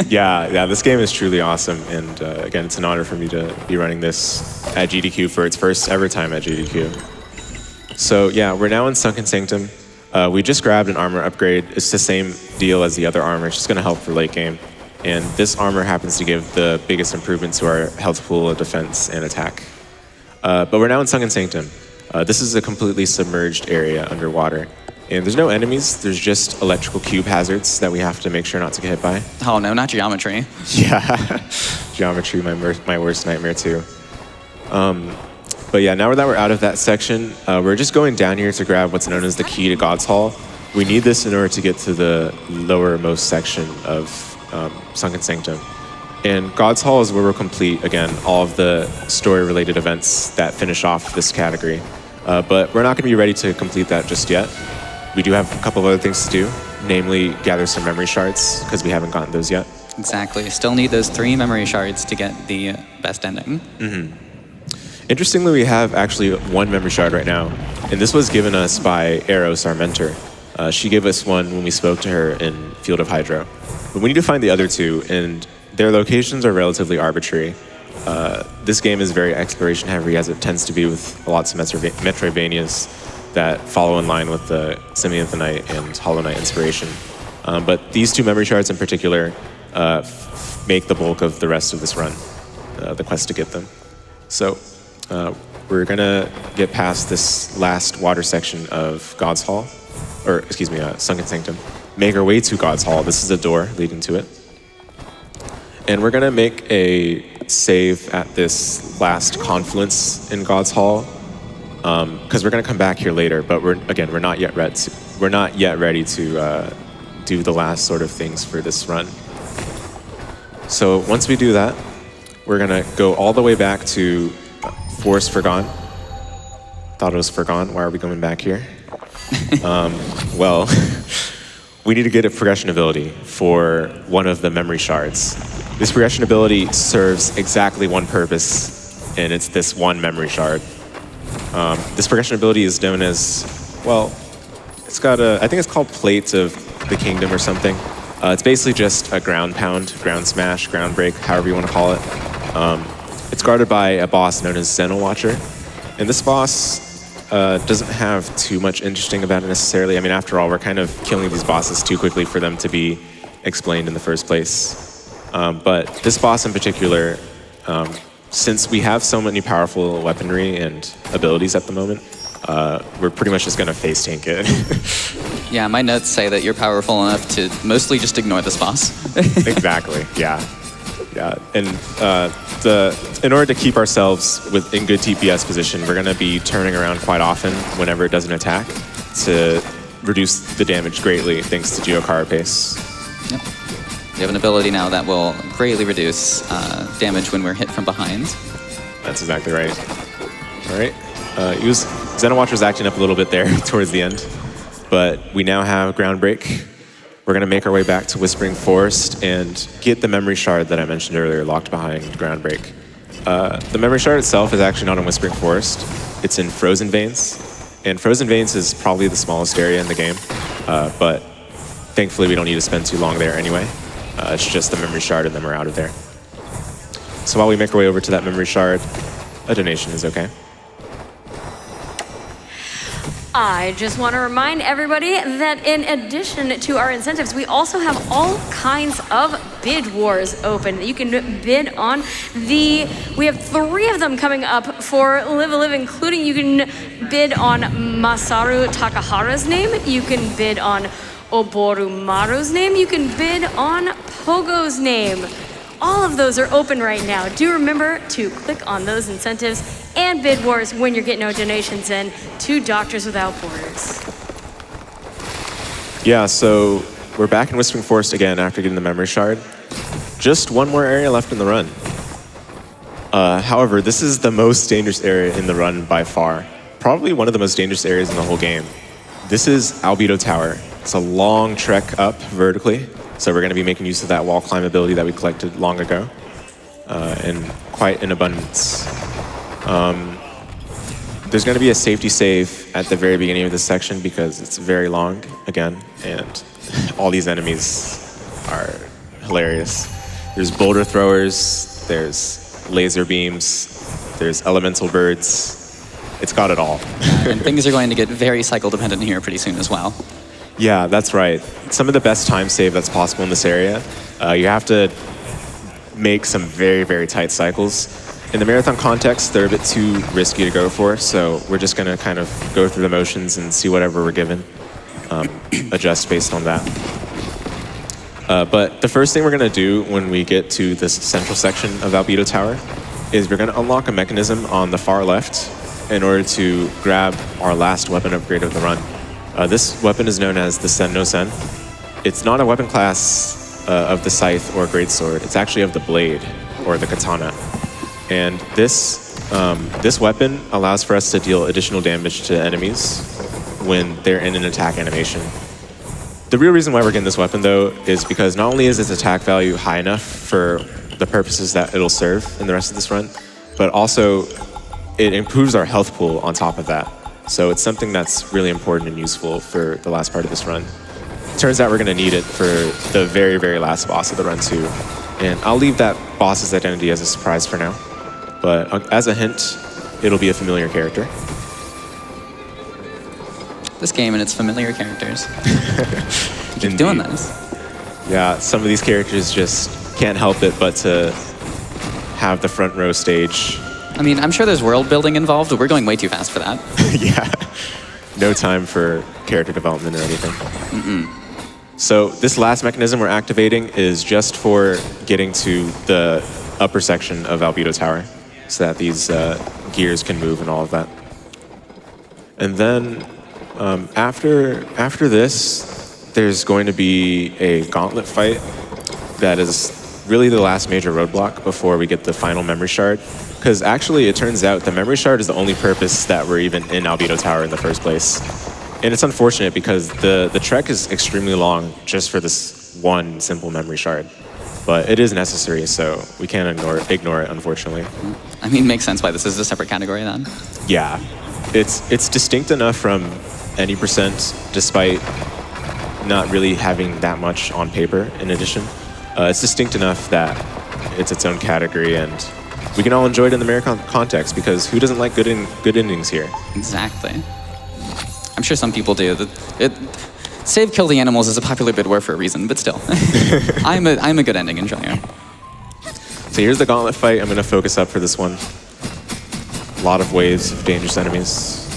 Yeah, this game is truly awesome. And again, it's an honor for me to be running this at GDQ for its first ever time at GDQ. So yeah, we're now in Sunken Sanctum. We just grabbed an armor upgrade. It's the same deal as the other armor. It's just going to help for late game. And this armor happens to give the biggest improvement to our health pool, defense, and attack. But we're now in Sunken Sanctum. This is a completely submerged area underwater. And there's no enemies, there's just electrical cube hazards that we have to make sure not to get hit by. Oh no, not geometry. Yeah, geometry, my worst nightmare too. But yeah, now that we're out of that section, we're just going down here to grab what's known as the key to God's Hall. We need this in order to get to the lowermost section of Sunken Sanctum. And God's Hall is where we'll complete, again, all of the story-related events that finish off this category. But we're not going to be ready to complete that just yet. We do have a couple of other things to do, namely gather some memory shards, because we haven't gotten those yet. Exactly. Still need those 3 memory shards to get the best ending. Interestingly, we have actually 1 memory shard right now, and this was given us by Eros, our mentor. She gave us one when we spoke to her in Field of Hydro. But we need to find the other 2, and their locations are relatively arbitrary. This game is very exploration heavy, as it tends to be with lots of Metroidvanias that follow in line with the Symphony of the Night and Hollow Knight inspiration. But these 2 memory shards in particular make the bulk of the rest of this run, the quest to get them. So we're gonna get past this last water section of God's Hall, or excuse me, Sunken Sanctum, make our way to God's Hall. This is a door leading to it. And we're gonna make a save at this last confluence in God's Hall, because we're gonna come back here later. But we're not yet ready to do the last sort of things for this run. So once we do that, we're gonna go all the way back to Forest Forgone. Thought it was Forgone. Why are we going back here? Well, we need to get a progression ability for one of the memory shards. This progression ability serves exactly one purpose, and it's this one memory shard. This progression ability is known as, well, it's got I think it's called Plate of the Kingdom or something. It's basically just a ground pound, ground smash, ground break, however you want to call it. It's guarded by a boss known as Xenowatcher. And this boss doesn't have too much interesting about it necessarily. I mean, after all, we're kind of killing these bosses too quickly for them to be explained in the first place. But this boss in particular, since we have so many powerful weaponry and abilities at the moment, we're pretty much just going to face tank it. Yeah, my notes say that you're powerful enough to mostly just ignore this boss. Exactly, yeah. And in order to keep ourselves in good TPS position, we're going to be turning around quite often whenever it does an attack to reduce the damage greatly thanks to Geo Carapace. Yep. We have an ability now that will greatly reduce damage when we're hit from behind. That's exactly right. All right. Xenowatcher's acting up a little bit there towards the end, but we now have Ground Break. We're going to make our way back to Whispering Forest and get the memory shard that I mentioned earlier, locked behind Ground Break. The memory shard itself is actually not in Whispering Forest. It's in Frozen Veins. And Frozen Veins is probably the smallest area in the game, but thankfully we don't need to spend too long there anyway. It's just the memory shard and then we're out of there. So while we make our way over to that memory shard, a donation is okay. I just want to remind everybody that in addition to our incentives, we also have all kinds of bid wars open that you can bid on. We have 3 of them coming up for Live a Live, including you can bid on Masaru Takahara's name, you can bid on Oborumaru's name, you can bid on Pogo's name. All of those are open right now. Do remember to click on those incentives and bid wars when you're getting no donations in to Doctors Without Borders. Yeah, so we're back in Whispering Forest again after getting the memory shard. Just one more area left in the run. However, this is the most dangerous area in the run by far. Probably one of the most dangerous areas in the whole game. This is Albedo Tower. It's a long trek up vertically, so we're going to be making use of that wall climb ability that we collected long ago, and quite in abundance. There's going to be a safety save at the very beginning of this section because it's very long, again, and all these enemies are hilarious. There's boulder throwers, there's laser beams, there's elemental birds. It's got it all. And things are going to get very cycle dependent here pretty soon as well. Yeah, that's right. Some of the best time save that's possible in this area. You have to make some very, very tight cycles. In the marathon context, they're a bit too risky to go for, so we're just going to kind of go through the motions and see whatever we're given, adjust based on that. But the first thing we're going to do when we get to this central section of Albedo Tower is we're going to unlock a mechanism on the far left in order to grab our last weapon upgrade of the run. This weapon is known as the Sen no Sen. It's not a weapon class of the scythe or greatsword. It's actually of the blade or the katana. And this weapon allows for us to deal additional damage to enemies when they're in an attack animation. The real reason why we're getting this weapon, though, is because not only is its attack value high enough for the purposes that it'll serve in the rest of this run, but also it improves our health pool on top of that. So it's something that's really important and useful for the last part of this run. Turns out we're going to need it for the very, very last boss of the run, too. And I'll leave that boss's identity as a surprise for now. But as a hint, it'll be a familiar character. This game and its familiar characters. Keep doing this. Yeah, some of these characters just can't help it but to have the front row stage. I mean, I'm sure there's world building involved, but we're going way too fast for that. Yeah, no time for character development or anything. So this last mechanism we're activating is just for getting to the upper section of Albedo Tower, so that these gears can move and all of that. And then after this, there's going to be a gauntlet fight that is really the last major roadblock before we get the final memory shard. Because actually, it turns out the memory shard is the only purpose that we're even in Albedo Tower in the first place. And it's unfortunate because the trek is extremely long just for this one simple memory shard. But it is necessary, so we can't ignore it, unfortunately. I mean, makes sense why this is a separate category then. Yeah, it's distinct enough from any percent, despite not really having that much on paper in addition. It's distinct enough that it's its own category, and we can all enjoy it in the marathon context, because who doesn't like good endings here? Exactly. I'm sure some people do. Save kill the animals is a popular bid word for a reason, but still. I'm a good ending enjoyer. So here's the gauntlet fight. I'm going to focus up for this one. A lot of waves of dangerous enemies.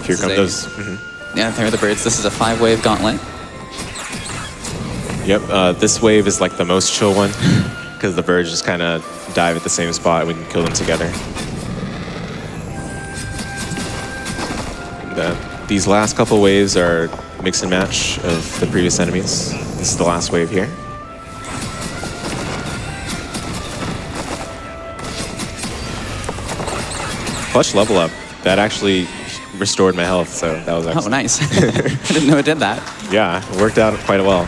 Here come those. Yeah, there are the birds. This is a 5-wave gauntlet. Yep, this wave is like the most chill one, because the birds just kind of dive at the same spot. We can kill them together. These last couple waves are mix and match of the previous enemies. This is the last wave here. Clutch level up. That actually restored my health, so that was excellent. Oh, nice. I didn't know it did that. Yeah, it worked out quite well.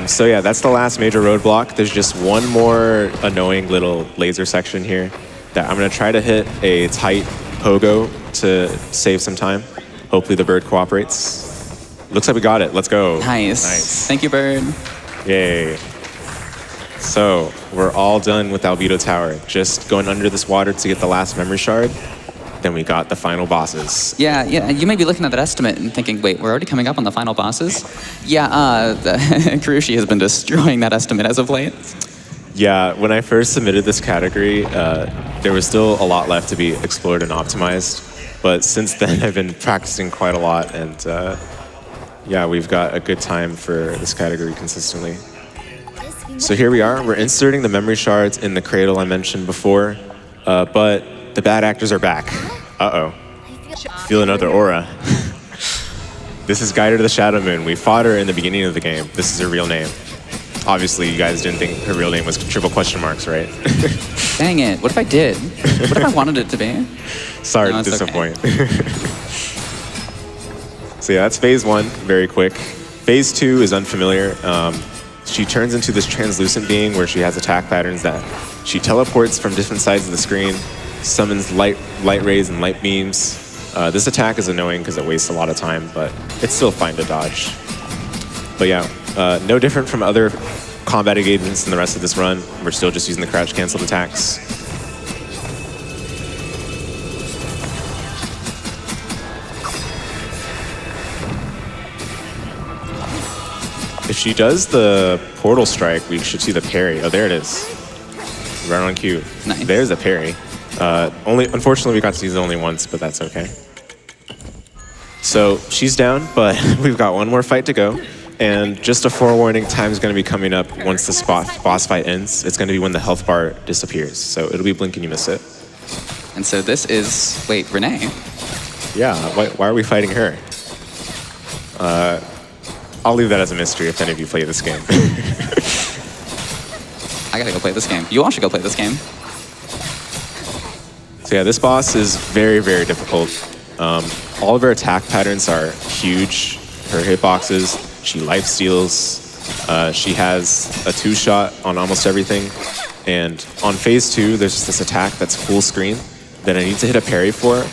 So yeah, that's the last major roadblock. There's just one more annoying little laser section here that I'm going to try to hit a tight pogo to save some time. Hopefully the bird cooperates. Looks like we got it. Let's go. Nice. Thank you, bird. Yay. So we're all done with Albedo Tower. Just going under this water to get the last memory shard. Then we got the final bosses. Yeah, you may be looking at that estimate and thinking, wait, we're already coming up on the final bosses? Yeah, Kurushi has been destroying that estimate as of late. Yeah, when I first submitted this category, there was still a lot left to be explored and optimized. But since then, I've been practicing quite a lot, and yeah, we've got a good time for this category consistently. So here we are. We're inserting the memory shards in the cradle I mentioned before, but the bad actors are back. Uh-oh. Feel another aura. This is Guide to the Shadow Moon. We fought her in the beginning of the game. This is her real name. Obviously, you guys didn't think her real name was triple question marks, right? Dang it. What if I did? What if I wanted it to be? Sorry No, to it's disappoint. Okay. So yeah, that's phase 1, very quick. Phase 2 is unfamiliar. She turns into this translucent being where she has attack patterns that she teleports from different sides of the screen, summons light rays and light beams. This attack is annoying because it wastes a lot of time, but it's still fine to dodge. But yeah, no different from other combat engagements in the rest of this run. We're still just using the crouch canceled attacks. If she does the portal strike, we should see the parry. Oh, there it is. Right on cue. Nice. There's a parry. Unfortunately, we got to use it only once, but that's okay. So she's down, but we've got one more fight to go. And just a forewarning, time's going to be coming up once the boss fight ends. It's going to be when the health bar disappears. So it'll be blink and you miss it. And so this is, wait, Renee? Yeah, why are we fighting her? I'll leave that as a mystery if any of you play this game. I gotta go play this game. You all should go play this game. So yeah, this boss is very, very difficult. All of her attack patterns are huge. Her hitboxes, she life steals. She has a 2-shot on almost everything. And on phase 2, there's just this attack that's full screen that I need to hit a parry for.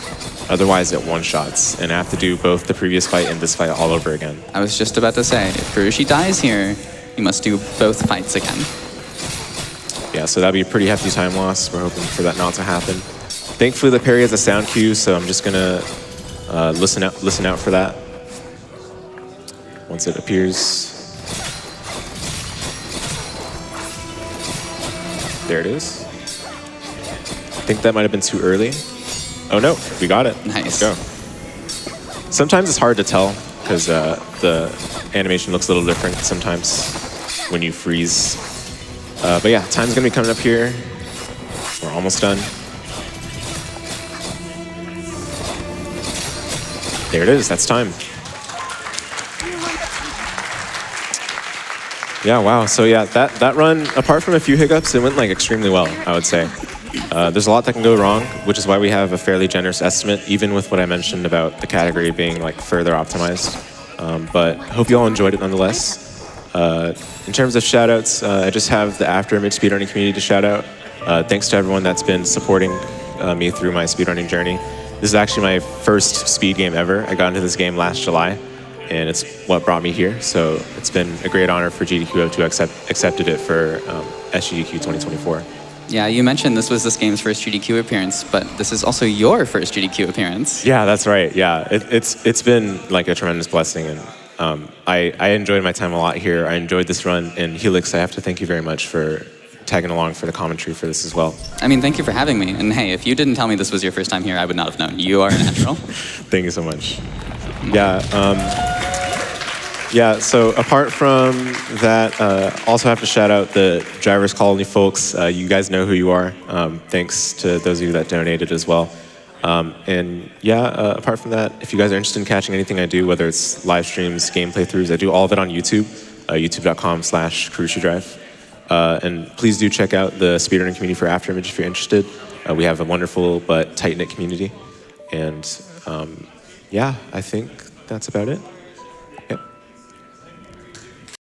Otherwise, it one-shots. And I have to do both the previous fight and this fight all over again. I was just about to say, if Kurushi dies here, you must do both fights again. Yeah, so that'd be a pretty hefty time loss. We're hoping for that not to happen. Thankfully, the parry has a sound cue, so I'm just gonna listen out for that once it appears. There it is. I think that might have been too early. Oh no, we got it. Nice. Let's go. Sometimes it's hard to tell because the animation looks a little different sometimes when you freeze. But yeah, time's gonna be coming up here. We're almost done. There it is, that's time. Yeah, wow, so yeah, that run, apart from a few hiccups, it went like extremely well, I would say. There's a lot that can go wrong, which is why we have a fairly generous estimate, even with what I mentioned about the category being like further optimized. But hope you all enjoyed it nonetheless. In terms of shoutouts, I just have the Afterimage speedrunning community to shout out. Thanks to everyone that's been supporting me through my speedrunning journey. This is actually my first speed game ever. I got into this game last July, and it's what brought me here. So it's been a great honor for GDQ to accepted it for SGDQ 2024. Yeah, you mentioned this was this game's first GDQ appearance, but this is also your first GDQ appearance. Yeah, that's right. Yeah, it's been like a tremendous blessing, and I enjoyed my time a lot here. I enjoyed this run, and Helix, I have to thank you very much for tagging along for the commentary for this as well. I mean, thank you for having me. And hey, if you didn't tell me this was your first time here, I would not have known. You are a natural. Thank you so much. Yeah. Yeah, so apart from that, also have to shout out the Drivers Colony folks. You guys know who you are. Thanks to those of you that donated as well. And yeah, apart from that, if you guys are interested in catching anything I do, whether it's live streams, game playthroughs, I do all of it on YouTube, youtube.com/KurushiDrive. And please do check out the speedrunning community for Afterimage if you're interested. We have a wonderful but tight-knit community. And yeah, I think that's about it.